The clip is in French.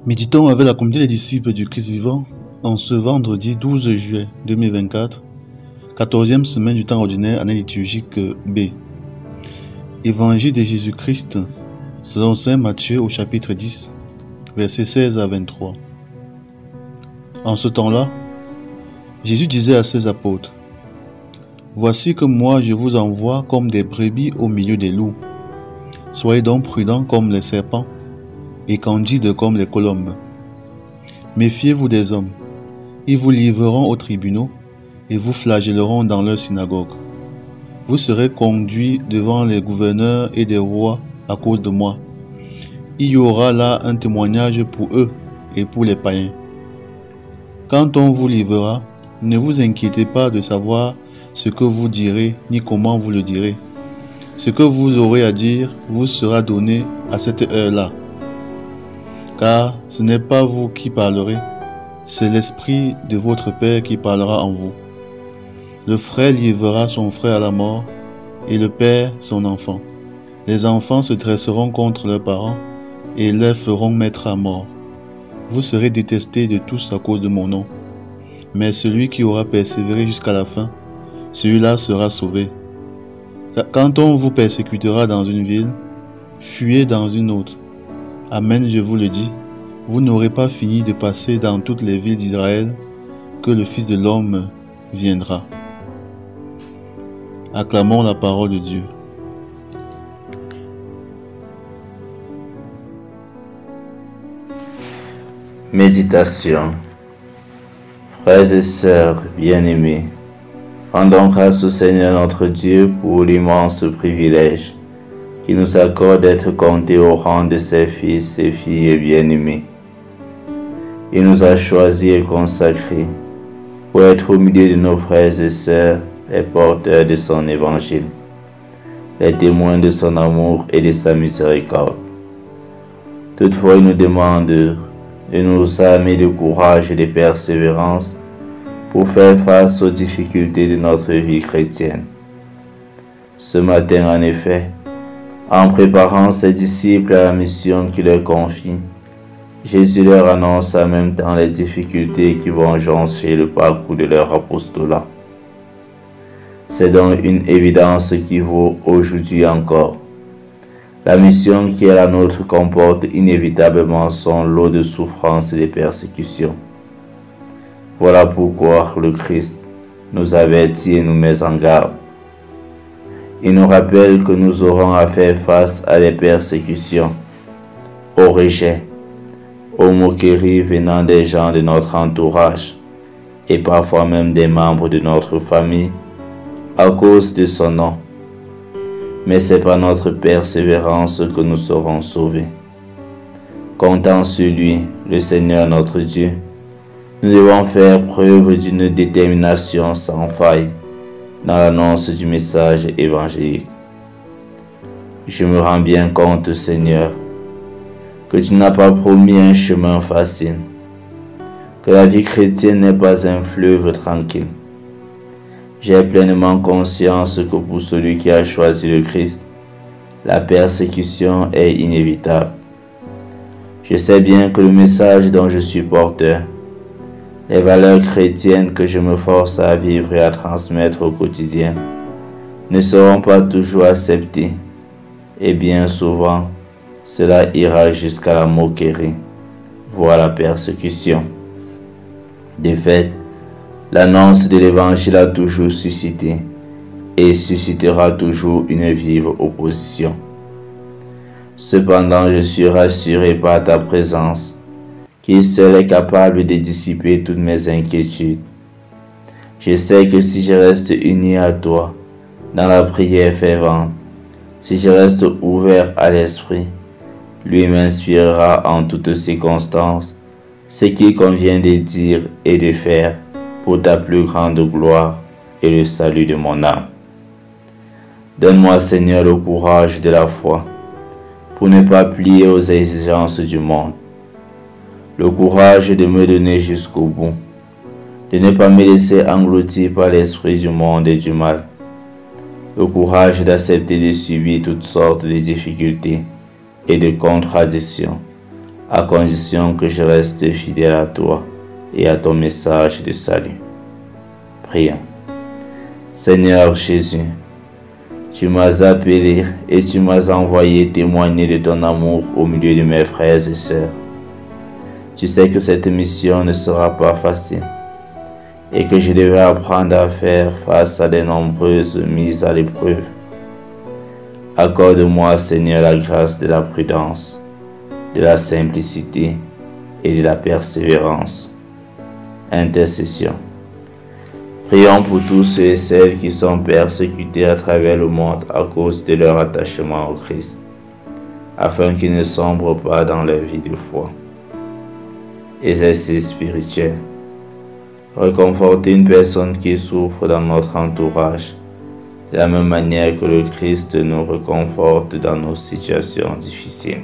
Méditons avec la communauté des disciples du Christ vivant en ce vendredi 12 juillet 2024, 14e semaine du temps ordinaire, année liturgique B. Évangile de Jésus-Christ selon saint Matthieu au chapitre 10, versets 16 à 23. En ce temps-là, Jésus disait à ses apôtres: « Voici que moi je vous envoie comme des brebis au milieu des loups. Soyez donc prudents comme les serpents et candides comme les colombes. Méfiez-vous des hommes. Ils vous livreront aux tribunaux et vous flagelleront dans leurs synagogues. Vous serez conduits devant les gouverneurs et des rois à cause de moi. Il y aura là un témoignage pour eux et pour les païens. Quand on vous livrera, ne vous inquiétez pas de savoir ce que vous direz ni comment vous le direz. Ce que vous aurez à dire vous sera donné à cette heure-là. Car ce n'est pas vous qui parlerez, c'est l'Esprit de votre Père qui parlera en vous. Le frère livrera son frère à la mort, et le père son enfant. Les enfants se dresseront contre leurs parents, et les feront mettre à mort. Vous serez détestés de tous à cause de mon nom. Mais celui qui aura persévéré jusqu'à la fin, celui-là sera sauvé. Quand on vous persécutera dans une ville, fuyez dans une autre. Amen, je vous le dis, vous n'aurez pas fini de passer dans toutes les villes d'Israël que le Fils de l'homme viendra. Acclamons la parole de Dieu. Méditation. Frères et sœurs bien-aimés, rendons grâce au Seigneur notre Dieu pour l'immense privilège qui nous accorde d'être comptés au rang de ses fils et filles bien-aimés. Il nous a choisis et consacrés pour être au milieu de nos frères et sœurs, les porteurs de son évangile, les témoins de son amour et de sa miséricorde. Toutefois, il nous demande de nous armer de courage et de persévérance pour faire face aux difficultés de notre vie chrétienne. Ce matin, en effet, en préparant ses disciples à la mission qu'il leur confie, Jésus leur annonce en même temps les difficultés qui vont joncher le parcours de leur apostolat. C'est donc une évidence qui vaut aujourd'hui encore. La mission qui est la nôtre comporte inévitablement son lot de souffrances et de persécutions. Voilà pourquoi le Christ nous avertit et nous met en garde. Il nous rappelle que nous aurons à faire face à des persécutions, au rejet, aux moqueries venant des gens de notre entourage et parfois même des membres de notre famille à cause de son nom. Mais c'est par notre persévérance que nous serons sauvés. Comptant sur lui, le Seigneur notre Dieu, nous devons faire preuve d'une détermination sans faille dans l'annonce du message évangélique. Je me rends bien compte, Seigneur, que tu n'as pas promis un chemin facile, que la vie chrétienne n'est pas un fleuve tranquille. J'ai pleinement conscience que pour celui qui a choisi le Christ, la persécution est inévitable. Je sais bien que le message dont je suis porteur, les valeurs chrétiennes que je me force à vivre et à transmettre au quotidien, ne seront pas toujours acceptées, et bien souvent, cela ira jusqu'à la moquerie, voire la persécution. De fait, l'annonce de l'Évangile a toujours suscité et suscitera toujours une vive opposition. Cependant, je suis rassuré par ta présence, qui seul est capable de dissiper toutes mes inquiétudes. Je sais que si je reste uni à toi dans la prière fervente, si je reste ouvert à l'Esprit, lui m'inspirera en toutes circonstances ce qu'il convient de dire et de faire pour ta plus grande gloire et le salut de mon âme. Donne-moi, Seigneur, le courage de la foi pour ne pas plier aux exigences du monde, le courage de me donner jusqu'au bout, de ne pas me laisser engloutir par l'esprit du monde et du mal, le courage d'accepter de subir toutes sortes de difficultés et de contradictions à condition que je reste fidèle à toi et à ton message de salut. Prions. Seigneur Jésus, tu m'as appelé et tu m'as envoyé témoigner de ton amour au milieu de mes frères et sœurs. Tu sais que cette mission ne sera pas facile et que je devais apprendre à faire face à de nombreuses mises à l'épreuve. Accorde-moi, Seigneur, la grâce de la prudence, de la simplicité et de la persévérance. Intercession. Prions pour tous ceux et celles qui sont persécutés à travers le monde à cause de leur attachement au Christ, afin qu'ils ne sombrent pas dans leur vie de foi. Exercice spirituel. Réconforter une personne qui souffre dans notre entourage, de la même manière que le Christ nous réconforte dans nos situations difficiles.